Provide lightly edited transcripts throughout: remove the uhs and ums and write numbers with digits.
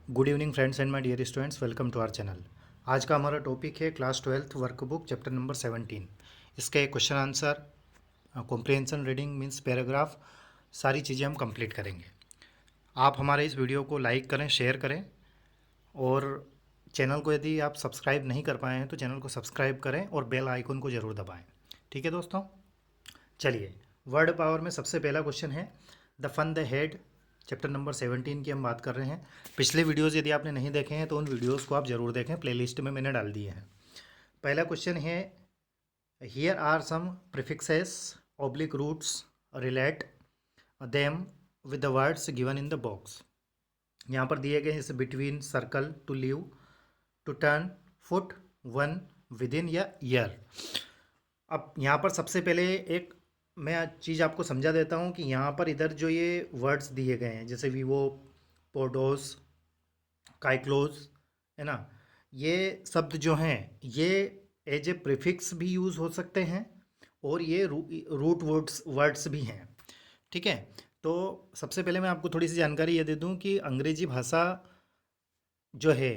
Good evening friends and my dear students, welcome to our channel. आज का हमारा topic है class 12th workbook chapter number 17। इसके question answer, comprehension, reading means paragraph, सारी चीज़ें हम कंप्लीट करेंगे। आप हमारे इस वीडियो को लाइक करें, शेयर करें और चैनल को यदि आप सब्सक्राइब नहीं कर पाए हैं तो चैनल को सब्सक्राइब करें और बेल आइकन को ज़रूर दबाएँ। ठीक है दोस्तों, चलिए वर्ड पावर में सबसे पहला क्वेश्चन है the fun they had, chapter number 17 की हम बात कर रहे हैं। पिछले वीडियोस यदि आपने नहीं देखे हैं तो उन वीडियोस को आप ज़रूर देखें, प्लेलिस्ट में मैंने डाल दिए हैं। पहला क्वेश्चन है here are some prefixes oblique roots relate them with the words given in the box. यहाँ पर दिए गए हैं जैसे between, circle, to leave, to turn, foot, one, within या ईयर। अब यहाँ पर सबसे पहले एक मैं चीज़ आपको समझा देता हूँ कि यहाँ पर इधर जो ये वर्ड्स दिए गए हैं जैसे वीवो, पोडोस, काइक्लोज, है ना, ये शब्द जो हैं ये एज ए प्रीफिक्स भी यूज़ हो सकते हैं और ये रूट वर्ड्स भी हैं। ठीक है, तो सबसे पहले मैं आपको थोड़ी सी जानकारी ये दे दूँ कि अंग्रेजी भाषा जो है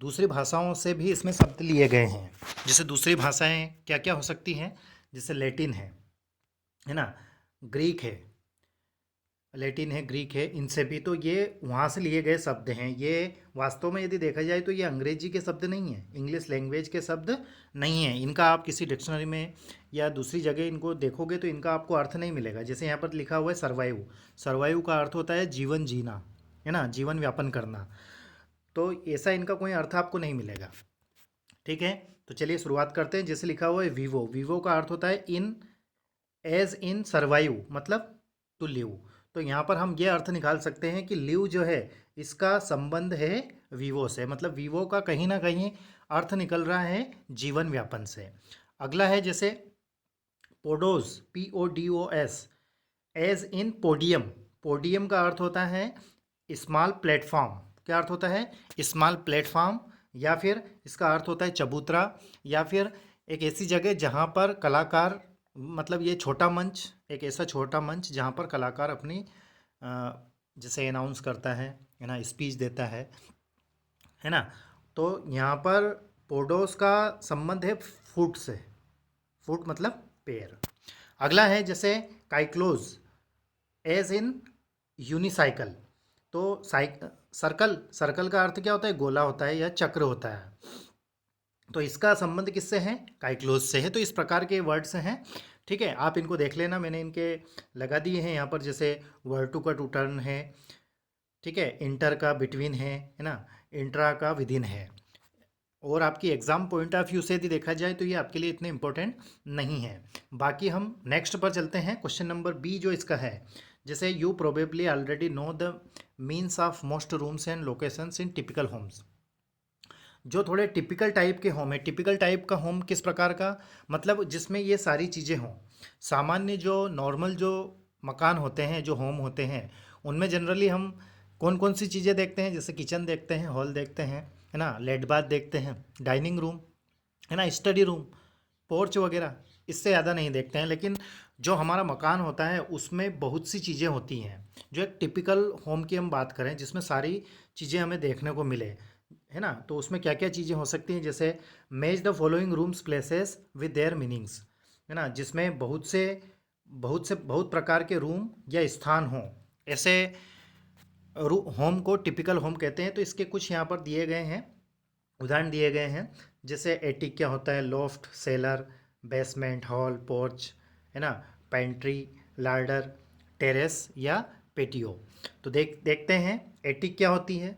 दूसरी भाषाओं से भी इसमें शब्द लिए गए हैं। जैसे दूसरी भाषाएं क्या क्या हो सकती हैं, जैसे लैटिन है ना, ग्रीक है, लैटिन है, ग्रीक है, इनसे भी तो ये वहाँ से लिए गए शब्द हैं। ये वास्तव में यदि देखा जाए तो ये अंग्रेजी के शब्द नहीं हैं, इंग्लिश लैंग्वेज के शब्द नहीं हैं। इनका आप किसी डिक्शनरी में या दूसरी जगह इनको देखोगे तो इनका आपको अर्थ नहीं मिलेगा। जैसे यहाँ पर लिखा हुआ है सर्वाइव, सर्वाइव का अर्थ होता है जीवन जीना, है ना, जीवन व्यापन करना। तो ऐसा इनका कोई अर्थ आपको नहीं मिलेगा। ठीक है, तो चलिए शुरुआत करते हैं। जैसे लिखा हुआ है वीवो, वीवो का अर्थ होता है इन, एज इन सर्वाइव मतलब टू लिव। तो यहाँ पर हम ये अर्थ निकाल सकते हैं कि लिव जो है इसका संबंध है वीवो से, मतलब वीवो का कहीं ना कहीं अर्थ निकल रहा है जीवन व्यापन से। अगला है जैसे podos, PODOS, as in podium, podium का अर्थ होता है स्मॉल प्लेटफॉर्म। क्या अर्थ होता है? स्मॉल प्लेटफॉर्म, या फिर इसका अर्थ होता है चबूतरा, या फिर एक ऐसी जगह जहाँ पर कलाकार, मतलब ये छोटा मंच, एक ऐसा छोटा मंच जहाँ पर कलाकार अपनी जैसे अनाउंस करता है ना, स्पीच देता है ना। तो यहाँ पर पोडोस का संबंध है फुट से, फुट मतलब पैर। अगला है जैसे काइक्लोज, एज इन यूनिसाइकिल। तो सर्कल, सर्कल का अर्थ क्या होता है? गोला होता है या चक्र होता है। तो इसका संबंध किससे है? काइक्लोज से है। तो इस प्रकार के वर्ड्स हैं। ठीक है, आप इनको देख लेना, मैंने इनके लगा दिए हैं यहाँ पर। जैसे वर्टू का टू टर्न है, ठीक है, इंटर का बिटवीन है ना, इंट्रा का विदिन है। और आपकी एग्जाम पॉइंट ऑफ व्यू से यदि देखा जाए तो ये आपके लिए इतने इंपॉर्टेंट नहीं है। बाकी हम नेक्स्ट पर चलते हैं। क्वेश्चन नंबर बी जो इसका है, जैसे you probably already know the means of most rooms and locations in typical homes. जो थोड़े टिपिकल टाइप के होम है, टिपिकल टाइप का होम किस प्रकार का, मतलब जिसमें ये सारी चीज़ें हों। सामान्य जो नॉर्मल जो मकान होते हैं, जो होम होते हैं, उनमें जनरली हम कौन कौन सी चीज़ें देखते हैं? जैसे किचन देखते हैं, हॉल देखते हैं, है ना, लेट बाथ देखते हैं, डाइनिंग रूम, है ना, स्टडी रूम, पोर्च वगैरह, इससे ज़्यादा नहीं देखते हैं। लेकिन जो हमारा मकान होता है उसमें बहुत सी चीज़ें होती हैं। जो एक टिपिकल होम की हम बात करें जिसमें सारी चीज़ें हमें देखने को मिले, है ना, तो उसमें क्या क्या चीज़ें हो सकती हैं? जैसे match the following rooms places with their meanings, है ना, जिसमें बहुत प्रकार के रूम या स्थान हों, ऐसे होम को टिपिकल होम कहते हैं। तो इसके कुछ यहाँ पर दिए गए हैं, उदाहरण दिए गए हैं। जैसे एटिक क्या होता है? Loft, seller, basement, hall, porch, है ना, पेंट्री, लार्डर, टेरेस या पेटियो। तो देखते हैं एटिक क्या होती है।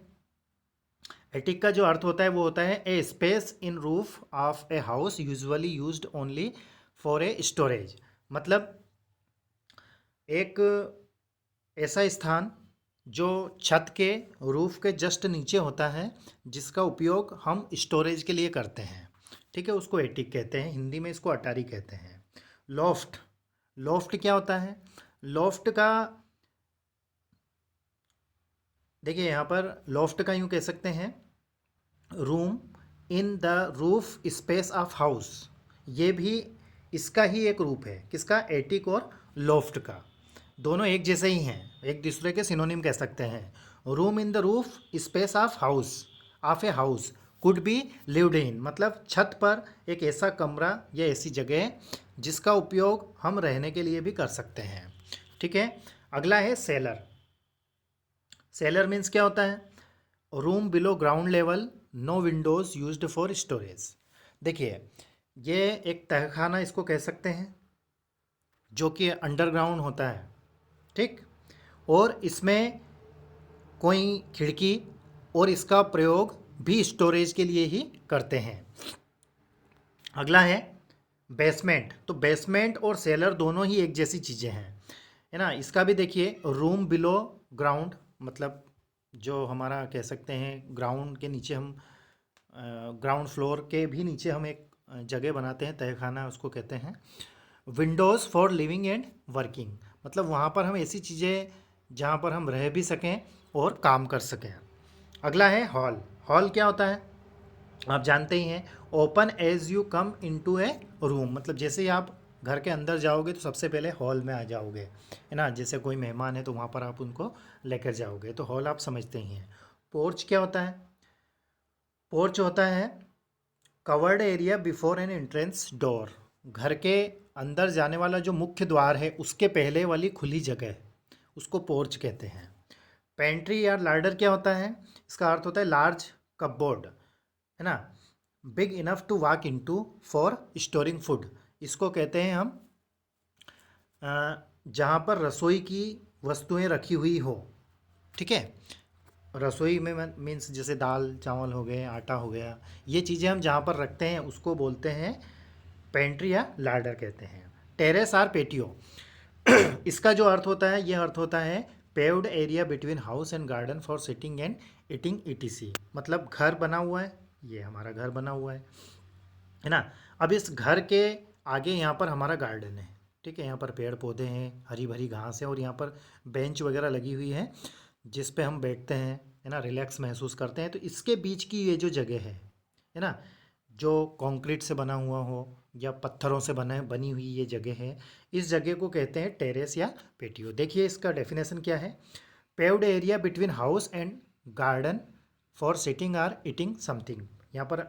एटिक का जो अर्थ होता है वो होता है a space in roof of a house usually used only for a storage. मतलब एक ऐसा स्थान जो छत के रूफ के जस्ट नीचे होता है, जिसका उपयोग हम स्टोरेज के लिए करते हैं। ठीक है, उसको एटिक कहते हैं, हिंदी में इसको अटारी कहते हैं। लॉफ्ट, लॉफ्ट क्या होता है? लॉफ्ट का देखिए यहाँ पर लॉफ्ट का यूँ कह सकते हैं room in the roof space of house. ये भी इसका ही एक रूप है, किसका? एटिक और लॉफ्ट का। दोनों एक जैसे ही हैं, एक दूसरे के सिनोनिम कह सकते हैं। Room in the roof space of a house could be lived in, मतलब छत पर एक ऐसा कमरा या ऐसी जगह है जिसका उपयोग हम रहने के लिए भी कर सकते हैं। ठीक है, अगला है सेलर। सेलर मीन्स क्या होता है? Room below ground level, no windows used for storage. देखिए, ये एक तहखाना इसको कह सकते हैं जो कि अंडरग्राउंड होता है। ठीक, और इसमें कोई खिड़की और इसका प्रयोग भी स्टोरेज के लिए ही करते हैं। अगला है बेसमेंट। तो बेसमेंट और सेलर दोनों ही एक जैसी चीज़ें हैं, है ना। इसका भी देखिए, रूम बिलो ग्राउंड, मतलब जो हमारा कह सकते हैं ग्राउंड के नीचे हम ग्राउंड फ्लोर के भी नीचे हम एक जगह बनाते हैं, तहखाना उसको कहते हैं। Windows for living and working, मतलब वहाँ पर हम ऐसी चीज़ें जहाँ पर हम रह भी सकें और काम कर सकें। अगला है हॉल। हॉल क्या होता है? आप जानते ही हैं, open as you come into a room, मतलब जैसे ही आप घर के अंदर जाओगे तो सबसे पहले हॉल में आ जाओगे, है ना। जैसे कोई मेहमान है तो वहाँ पर आप उनको लेकर जाओगे, तो हॉल आप समझते ही हैं। पोर्च क्या होता है? पोर्च होता है covered area before N entrance door, घर के अंदर जाने वाला जो मुख्य द्वार है उसके पहले वाली खुली जगह, उसको पोर्च कहते हैं। पेंट्री या लार्डर क्या होता है? इसका अर्थ होता है लार्ज कपबोर्ड, है ना, big enough to walk into for storing food. इसको कहते हैं हम जहाँ पर रसोई की वस्तुएं रखी हुई हो। ठीक है, रसोई में मीन्स जैसे दाल चावल हो गए, आटा हो गया, ये चीज़ें हम जहाँ पर रखते हैं उसको बोलते हैं पेंट्री या लार्डर कहते हैं। टेरेस आर पेटियो, इसका जो अर्थ होता है, ये अर्थ होता है paved area between house and garden for sitting and eating etc, मतलब घर बना हुआ है, ये हमारा घर बना हुआ है ना। अब इस घर के आगे यहाँ पर हमारा गार्डन है। ठीक है, यहाँ पर पेड़ पौधे हैं, हरी भरी घास है और यहाँ पर बेंच वगैरह लगी हुई है जिस पे हम बैठते हैं, है ना, रिलैक्स महसूस करते हैं। तो इसके बीच की ये जो जगह है ना, जो कंक्रीट से बना हुआ हो या पत्थरों से बनी हुई ये जगह है, इस जगह को कहते हैं टेरेस या पेटियो। देखिए इसका डेफिनेशन क्या है? Paved area between house and garden for sitting or eating something. यहाँ पर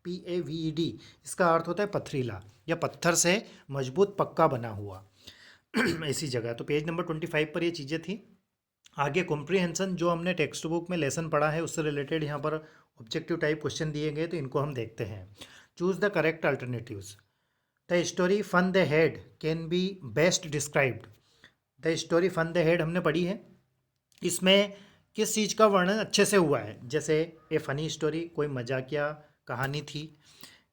PAVED, इसका अर्थ होता है पथरीला या पत्थर से मजबूत पक्का बना हुआ ऐसी जगह। तो पेज नंबर 25 पर ये चीज़ें थी। आगे कॉम्प्रिहेंशन, जो हमने टेक्स्ट बुक में लेसन पढ़ा है उससे रिलेटेड यहाँ पर ऑब्जेक्टिव टाइप क्वेश्चन दिए गए, तो इनको हम देखते हैं। Choose the correct alternatives. The story fun they had can be best described. The story fun they had हमने पढ़ी है, इसमें किस चीज़ का वर्णन अच्छे से हुआ है? जैसे ए फनी स्टोरी, कोई मजाकिया कहानी थी,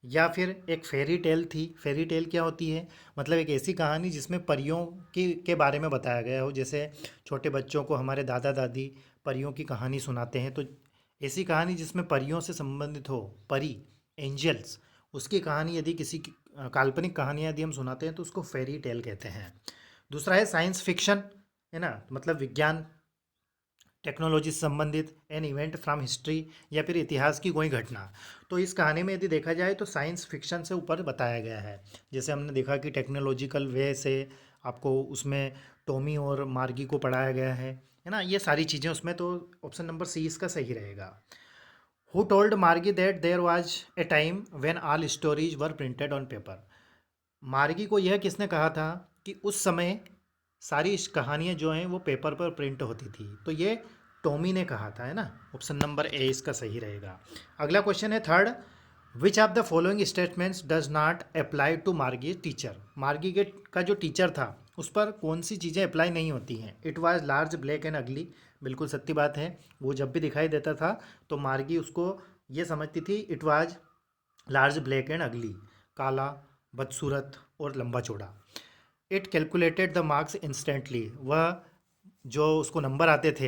या फिर एक फेरी टेल थी। फेरी टेल क्या होती है? मतलब एक ऐसी कहानी जिसमें परियों की के बारे में बताया गया हो। जैसे छोटे बच्चों को हमारे दादा दादी परियों की कहानी सुनाते हैं, तो ऐसी कहानी जिसमें परियों से संबंधित हो, परी, एंजल्स, उसकी कहानी यदि किसी की काल्पनिक कहानियाँ यदि हम सुनाते हैं तो उसको फेरी टेल कहते हैं। दूसरा है साइंस फिक्शन, है ना, मतलब विज्ञान टेक्नोलॉजी से संबंधित, एन इवेंट फ्रॉम हिस्ट्री, या फिर इतिहास की कोई घटना। तो इस कहानी में यदि देखा जाए तो साइंस फिक्शन से ऊपर बताया गया है। जैसे हमने देखा कि टेक्नोलॉजिकल वे से आपको उसमें टॉमी और मार्गी को पढ़ाया गया है ना, ये सारी चीज़ें उसमें। तो ऑप्शन नंबर सी इसका सही रहेगा। Who told Margie that there was a time when all stories were printed on paper. Margie को यह किसने कहा था कि उस समय सारी कहानियाँ जो हैं वो पेपर पर प्रिंट होती थी? तो ये टॉमी ने कहा था, है ना। ऑप्शन नंबर ए इसका सही रहेगा। अगला क्वेश्चन है third, which of the following statements does not apply to Margie teacher. Margie के का जो टीचर था उस पर कौन सी चीज़ें अप्लाई नहीं होती हैं? It was large black and अगली, बिल्कुल सत्य बात है। वो जब भी दिखाई देता था तो मार्गी उसको ये समझती थी, it was large black and अगली, काला, बदसूरत और लंबा चौड़ा। It calculated the marks instantly, वह जो उसको नंबर आते थे,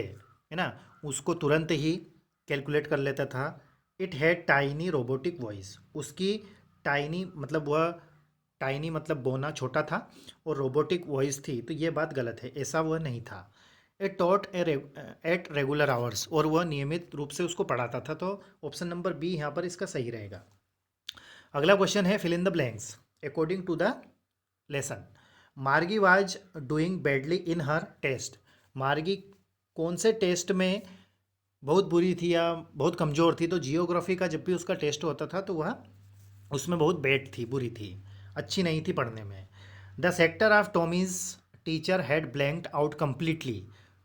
है ना, उसको तुरंत ही कैलकुलेट कर लेता था। It had tiny robotic voice, उसकी टाइनी मतलब वह टाइनी मतलब बोना छोटा था और रोबोटिक वॉइस थी, तो ये बात गलत है, ऐसा वह नहीं था। It taught at regular hours, और वह नियमित रूप से उसको पढ़ाता था। तो ऑप्शन नंबर बी यहाँ पर इसका सही रहेगा। अगला क्वेश्चन है fill in the blanks according to the lesson. Margie was doing badly in her test. Margie कौन से टेस्ट में बहुत बुरी थी या बहुत कमज़ोर थी, तो जियोग्राफी का जब भी उसका टेस्ट होता था तो वह उसमें बहुत बैड थी, बुरी थी, अच्छी नहीं थी पढ़ने में। The sector of Tommy's teacher had blanked out completely.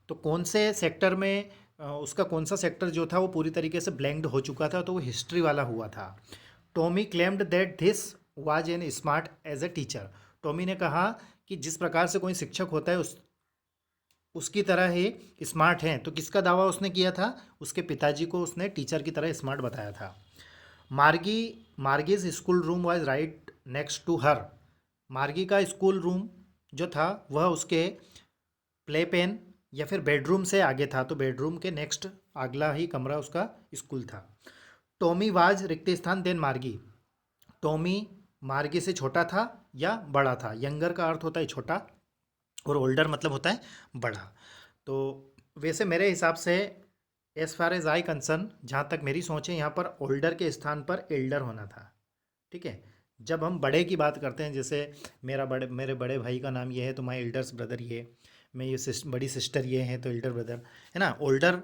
तो कौन से सेक्टर में उसका कौन सा सेक्टर जो था वो पूरी तरीके से ब्लैंक्ड हो चुका था, तो वो हिस्ट्री वाला हुआ था। Tommy claimed that this was an smart as a teacher. Tommy ने कहा कि जिस प्रकार से कोई शिक्षक होता है उसकी तरह ही स्मार्ट हैं। तो किसका दावा उसने किया था? उसके पिताजी को उसने टीचर की तरह स्मार्ट बताया था। Margie Margie's school room was right next to her. Margie का स्कूल रूम जो था वह उसके प्ले पेन या फिर बेडरूम से आगे था, तो बेडरूम के नेक्स्ट अगला ही कमरा उसका स्कूल था। टॉमी वाज रिक्त स्थान देन मार्गी। टॉमी मार्गी से छोटा था या बड़ा था? यंगर का अर्थ होता है छोटा और ओल्डर मतलब होता है बड़ा। तो वैसे मेरे हिसाब से as far as I concern, जहाँ तक मेरी सोच है, यहाँ पर ओल्डर के स्थान पर एल्डर होना था। ठीक है, जब हम बड़े की बात करते हैं, जैसे मेरे बड़े भाई का नाम ये है तो माई एल्डर्स ब्रदर ये, मैं ये बड़ी सिस्टर ये हैं तो एल्डर ब्रदर, है ना। ओल्डर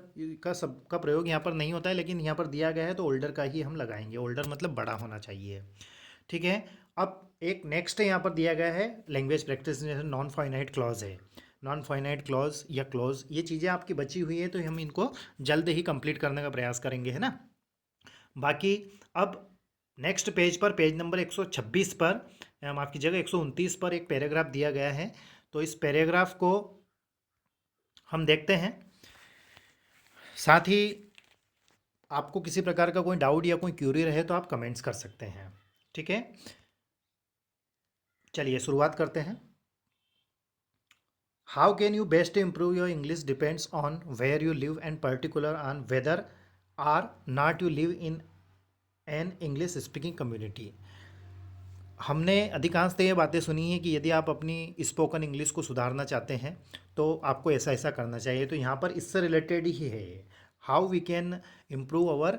का सबका प्रयोग यहाँ पर नहीं होता है, लेकिन यहाँ पर दिया गया है तो ओल्डर का ही हम लगाएंगे। ओल्डर मतलब बड़ा होना चाहिए। ठीक है। अब एक नेक्स्ट यहाँ पर दिया गया है लैंग्वेज प्रैक्टिस, जैसे नॉन फाइनाइट क्लॉज है। नॉन फाइनाइट क्लॉज या क्लॉज, ये चीज़ें आपकी बची हुई है तो हम इनको जल्द ही कंप्लीट करने का प्रयास करेंगे, है ना। बाकी अब नेक्स्ट पेज पर, पेज नंबर 126 पर, माफ़ कीजिएगा 129 पर एक पैराग्राफ दिया गया है। तो इस पैराग्राफ को हम देखते हैं। साथ ही आपको किसी प्रकार का कोई डाउट या कोई क्यूरी रहे तो आप कमेंट्स कर सकते हैं। ठीक है, चलिए शुरुआत करते हैं। How can you best improve your English depends on where you live and particular on whether or not you live in an English speaking community. हमने अधिकांश तो ये बातें सुनी है कि यदि आप अपनी स्पोकन इंग्लिश को सुधारना चाहते हैं तो आपको ऐसा ऐसा करना चाहिए। तो यहाँ पर इससे रिलेटेड ही है, how we can improve our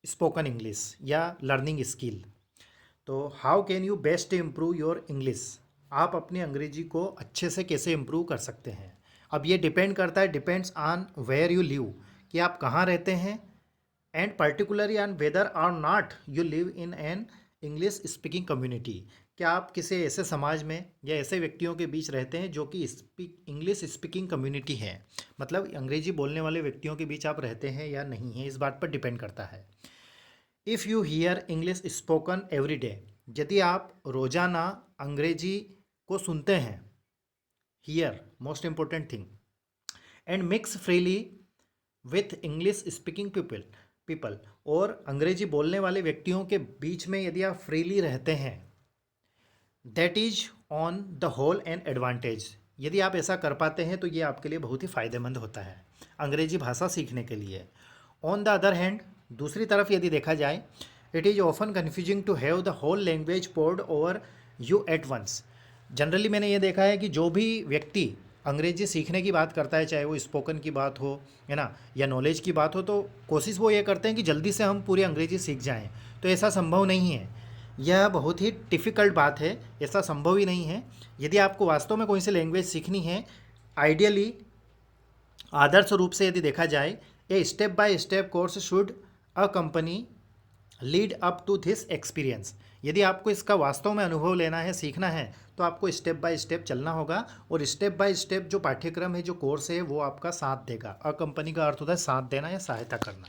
spoken English या लर्निंग स्किल। तो how can you best improve your English, आप अपनी अंग्रेजी को अच्छे से कैसे इम्प्रूव कर सकते हैं। अब ये डिपेंड करता है, depends on where you live, कि आप कहाँ रहते हैं, and particularly on whether or not you live in an English speaking community. क्या आप किसी ऐसे समाज में या ऐसे व्यक्तियों के बीच रहते हैं जो कि इंग्लिश स्पीकिंग कम्युनिटी है, मतलब अंग्रेजी बोलने वाले व्यक्तियों के बीच आप रहते हैं या नहीं है, इस बात पर डिपेंड करता है। If you here English spoken every day, यदि आप रोज़ाना अंग्रेजी को सुनते हैं, here most important thing, and mix freely with English speaking people, और अंग्रेजी बोलने वाले व्यक्तियों के बीच में यदि आप फ्रीली रहते हैं, that is on the whole an advantage. यदि आप ऐसा कर पाते हैं तो ये आपके लिए बहुत ही फ़ायदेमंद होता है अंग्रेजी भाषा सीखने के लिए। ऑन द अदर हैंड, दूसरी तरफ यदि देखा जाए, it is often confusing to have the whole language poured over you at once. Generally मैंने ये देखा है कि जो भी व्यक्ति अंग्रेजी सीखने की बात करता है, चाहे वो स्पोकन की बात हो, है ना, या नॉलेज की बात हो, तो कोशिश वो ये करते हैं कि जल्दी से हम पूरी अंग्रेजी सीख जाएं। तो ऐसा संभव नहीं है, यह बहुत ही डिफ़िकल्ट बात है, ऐसा संभव ही नहीं है। यदि आपको वास्तव में कोई सी लैंग्वेज सीखनी है, आइडियली आदर्श रूप से यदि देखा जाए, a step by step course should accompany lead up to this experience. यदि आपको इसका वास्तव में अनुभव लेना है, सीखना है, तो आपको स्टेप बाय स्टेप चलना होगा, और स्टेप बाय स्टेप जो पाठ्यक्रम है, जो कोर्स है, वो आपका साथ देगा। अ कंपनी का अर्थ होता है साथ देना या सहायता करना।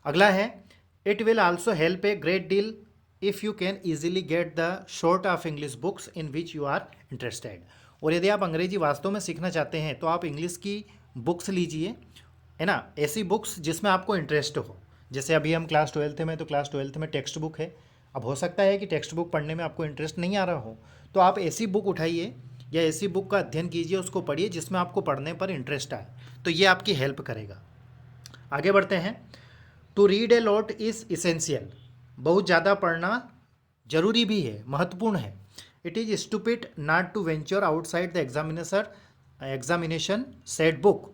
अगला है, it will also help a great deal if you can easily get the sort of English books in which you are interested. और यदि आप अंग्रेजी वास्तव में सीखना चाहते हैं तो आप इंग्लिश की बुक्स लीजिए, है ना, ऐसी बुक्स जिसमें आपको इंटरेस्ट हो। जैसे अभी हम क्लास 12th में, तो क्लास 12th में टेक्स्ट बुक है। अब हो सकता है कि टेक्स्ट बुक पढ़ने में आपको इंटरेस्ट नहीं आ रहा हो, तो आप ऐसी बुक उठाइए या ऐसी बुक का अध्ययन कीजिए, उसको पढ़िए जिसमें आपको पढ़ने पर इंटरेस्ट आए, तो ये आपकी हेल्प करेगा। आगे बढ़ते हैं। To read a lot is essential, बहुत ज़्यादा पढ़ना जरूरी भी है, महत्वपूर्ण है। It is stupid not to venture outside the examination set book.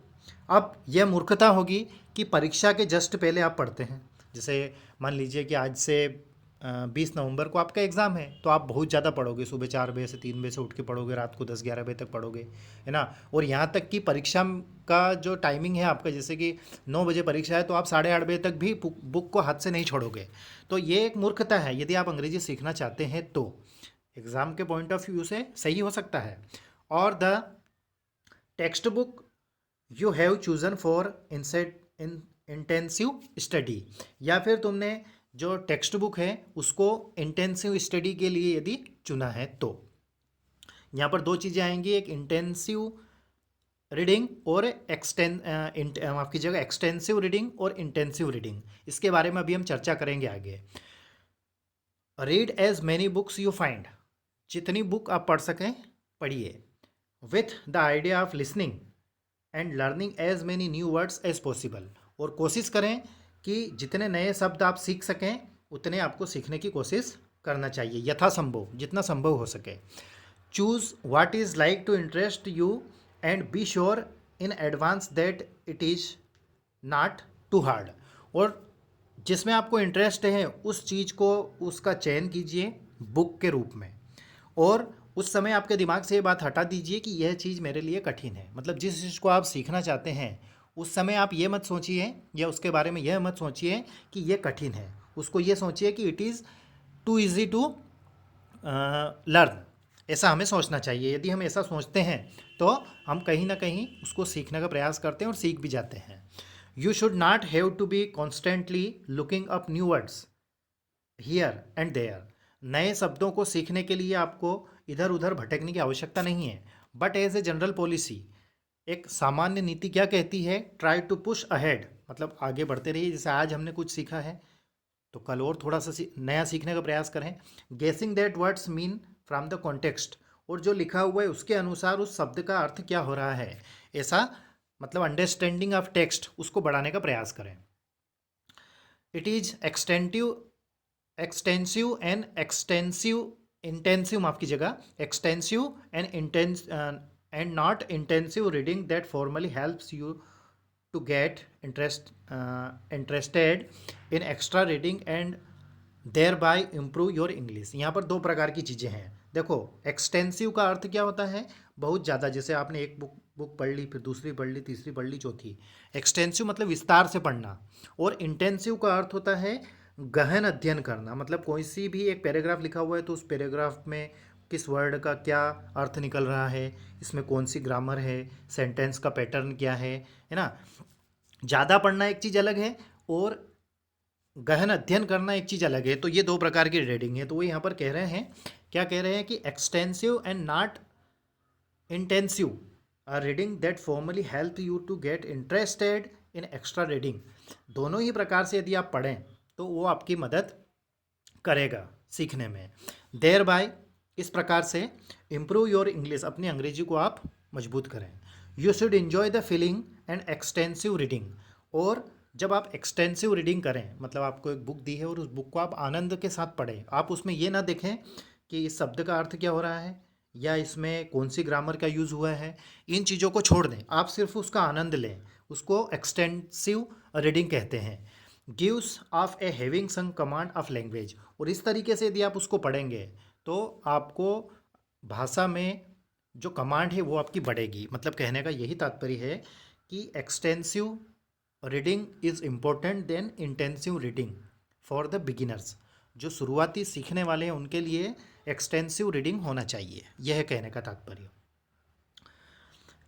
अब यह मूर्खता होगी कि परीक्षा के जस्ट पहले आप पढ़ते हैं। जैसे मान लीजिए कि आज से 20 नवंबर को आपका एग्ज़ाम है, तो आप बहुत ज़्यादा पढ़ोगे, सुबह 4 बजे से 3 बजे से उठ के पढ़ोगे, रात को 10-11 बजे तक पढ़ोगे, है ना। और यहाँ तक कि परीक्षा का जो टाइमिंग है आपका, जैसे कि 9 बजे परीक्षा है, तो आप 8:30 बजे तक भी बुक को हाथ से नहीं छोड़ोगे। तो ये एक मूर्खता है यदि आप अंग्रेजी सीखना चाहते हैं तो। एग्ज़ाम के पॉइंट ऑफ व्यू से सही हो सकता है। और the text book you have chosen for intensive study, या फिर तुमने जो टेक्स्ट बुक है उसको इंटेंसिव स्टडी के लिए यदि चुना है तो। यहाँ पर दो चीज़ें आएंगी, एक इंटेंसिव रीडिंग और माफ़ कीजिएगा, एक्सटेंसिव रीडिंग और इंटेंसिव रीडिंग। इसके बारे में अभी हम चर्चा करेंगे आगे। Read as many books you find, जितनी बुक आप पढ़ सकें पढ़िए। With the idea of listening and learning as many new words as possible, और कोशिश करें कि जितने नए शब्द आप सीख सकें उतने आपको सीखने की कोशिश करना चाहिए, यथासंभव जितना संभव हो सके। Choose what is like to interest you and be sure in advance that it is not too hard, और जिसमें आपको इंटरेस्ट है उस चीज़ को, उसका चयन कीजिए बुक के रूप में, और उस समय आपके दिमाग से ये बात हटा दीजिए कि यह चीज़ मेरे लिए कठिन है। मतलब जिस चीज़ को आप सीखना चाहते हैं उस समय आप ये मत सोचिए, या उसके बारे में यह मत सोचिए कि ये कठिन है, उसको ये सोचिए कि it is too easy to learn. ऐसा हमें सोचना चाहिए। यदि हम ऐसा सोचते हैं तो हम कहीं ना कहीं उसको सीखने का प्रयास करते हैं और सीख भी जाते हैं। You should not have to be constantly looking up new words here and there, नए शब्दों को सीखने के लिए आपको इधर उधर भटकने की आवश्यकता नहीं है। But as a general policy, एक सामान्य नीति क्या कहती है, ट्राई टू पुश अहेड, मतलब आगे बढ़ते रहिए। जैसे आज हमने कुछ सीखा है तो कल और थोड़ा सा नया सीखने का प्रयास करें। Guessing that words mean from the context, और जो लिखा हुआ है उसके अनुसार उस शब्द का अर्थ क्या हो रहा है, ऐसा मतलब अंडरस्टैंडिंग ऑफ टेक्स्ट, उसको बढ़ाने का प्रयास करें। It is extensive and intensive, माफ कीजिएगा, extensive and not intensive reading that formally helps you to get interested in extra reading and thereby improve your English. यहाँ पर दो प्रकार की चीज़ें हैं। देखो, एक्सटेंसिव का अर्थ क्या होता है, बहुत ज़्यादा, जैसे आपने एक बुक पढ़ ली, फिर दूसरी पढ़ ली, तीसरी पढ़ ली, चौथी। एक्सटेंसिव मतलब विस्तार से पढ़ना। और इंटेंसिव का अर्थ होता है गहन अध्ययन करना, मतलब कोई सी भी एक पैराग्राफ लिखा हुआ है तो उस पैराग्राफ में किस वर्ड का क्या अर्थ निकल रहा है, इसमें कौन सी ग्रामर है, सेंटेंस का पैटर्न क्या है ना। ज़्यादा पढ़ना एक चीज़ अलग है और गहन अध्ययन करना एक चीज़ अलग है। तो ये दो प्रकार की रीडिंग है। तो वो यहाँ पर कह रहे हैं, क्या कह रहे हैं कि extensive and not intensive or reading that formally help you to get interested in extra reading. दोनों ही प्रकार से यदि आप पढ़ें तो वो आपकी मदद करेगा सीखने में। देयर बाय, इस प्रकार से इम्प्रूव योर इंग्लिश, अपनी अंग्रेजी को आप मजबूत करें। You should enjoy the feeling and extensive reading, और जब आप एक्सटेंसिव रीडिंग करें, मतलब आपको एक बुक दी है और उस बुक को आप आनंद के साथ पढ़ें। आप उसमें ये ना देखें कि इस शब्द का अर्थ क्या हो रहा है या इसमें कौन सी ग्रामर का यूज़ हुआ है, इन चीज़ों को छोड़ दें, आप सिर्फ उसका आनंद लें। उसको एक्सटेंसिव रीडिंग कहते हैं। Gives of a having some command of language, और इस तरीके से यदि आप उसको पढ़ेंगे तो आपको भाषा में जो कमांड है वो आपकी बढ़ेगी। मतलब कहने का यही तात्पर्य है कि extensive reading is important then intensive reading for the beginners. जो शुरुआती सीखने वाले हैं उनके लिए एक्सटेंसिव रीडिंग होना चाहिए, यह है कहने का तात्पर्य।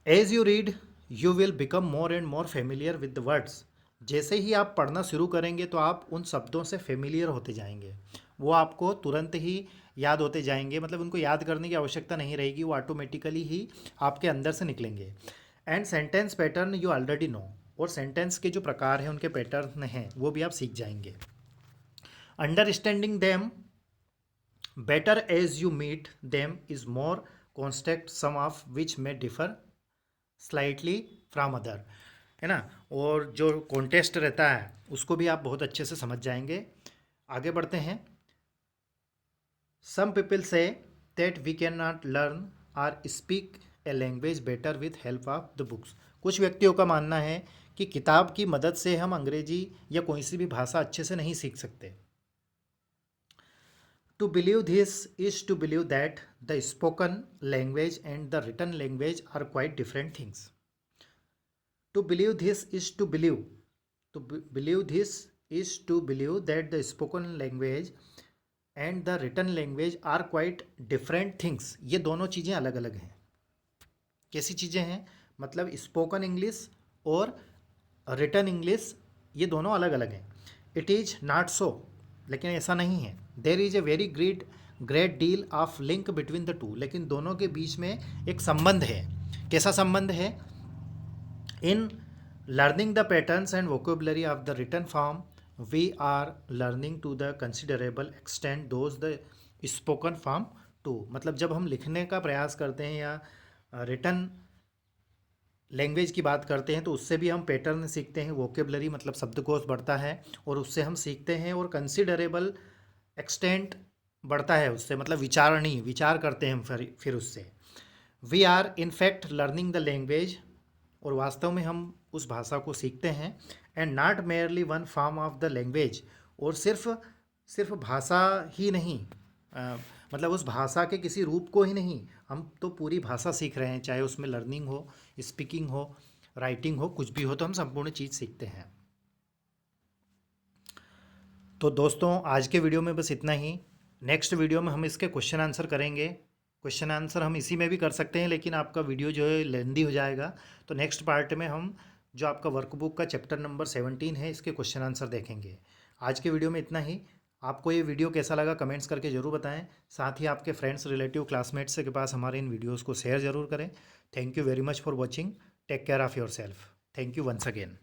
As you read you will become more and more familiar with the words, जैसे ही आप पढ़ना शुरू करेंगे तो आप उन शब्दों से फेमिलियर होते जाएंगे, वो आपको तुरंत ही याद होते जाएंगे। मतलब उनको याद करने की आवश्यकता नहीं रहेगी, वो ऑटोमेटिकली ही आपके अंदर से निकलेंगे। And sentence pattern you already know, और सेंटेंस के जो प्रकार हैं उनके पैटर्न हैं वो भी आप सीख जाएंगे। Understanding them better as you meet them is more context, some of which may differ slightly from other, है ना। और जो कॉन्टेस्ट रहता है उसको भी आप बहुत अच्छे से समझ जाएंगे। आगे बढ़ते हैं। Some people say that we can not learn or speak a language better with help of the books. कुछ व्यक्तियों का मानना है कि किताब की मदद से हम अंग्रेजी या कोई सी भी भाषा अच्छे से नहीं सीख सकते। To believe this is to believe that the spoken language and the written language are quite different things. To believe this is to believe. Believe this is to believe that the spoken language and the written language are quite different things. ये दोनों चीज़ें अलग अलग हैं. कैसी चीज़ें हैं? मतलब स्पोकन इंग्लिश और रिटन इंग्लिश ये दोनों अलग अलग हैं. इट इज़ नॉट सो, लेकिन ऐसा नहीं है. There is a very great deal of link between the two. लेकिन दोनों के बीच में एक संबंध है. कैसा संबंध है? In learning the patterns and vocabulary of the written form we are learning to the considerable extent those the spoken form too. मतलब जब हम लिखने का प्रयास करते हैं या रिटन लैंग्वेज की बात करते हैं तो उससे भी हम पैटर्न सीखते हैं. वोकेबलरी मतलब शब्दकोश बढ़ता है और उससे हम सीखते हैं. और कंसिडरेबल एक्सटेंट बढ़ता है उससे, मतलब विचार करते हैं हम फिर उससे. We are in fact learning the language, और वास्तव में हम उस भाषा को सीखते हैं. And not merely one form of the language, और सिर्फ भाषा ही नहीं, मतलब उस भाषा के किसी रूप को ही नहीं, हम तो पूरी भाषा सीख रहे हैं. चाहे उसमें लर्निंग हो, स्पीकिंग हो, राइटिंग हो, कुछ भी हो, तो हम संपूर्ण चीज़ सीखते हैं. तो दोस्तों आज के वीडियो में बस इतना ही. नेक्स्ट वीडियो में हम इसके क्वेश्चन आंसर करेंगे. क्वेश्चन आंसर हम इसी में भी कर सकते हैं, लेकिन आपका वीडियो जो है लेंदी हो जाएगा. तो नेक्स्ट पार्ट में हम जो आपका वर्कबुक का चैप्टर नंबर 17 है इसके क्वेश्चन आंसर देखेंगे. आज के वीडियो में इतना ही. आपको ये वीडियो कैसा लगा कमेंट्स करके ज़रूर बताएं. साथ ही आपके फ्रेंड्स, रिलेटिव, क्लासमेट्स के पास हमारे इन वीडियोज़ को शेयर ज़रूर करें. Thank you very much for watching. Take care of yourself. Thank you once again.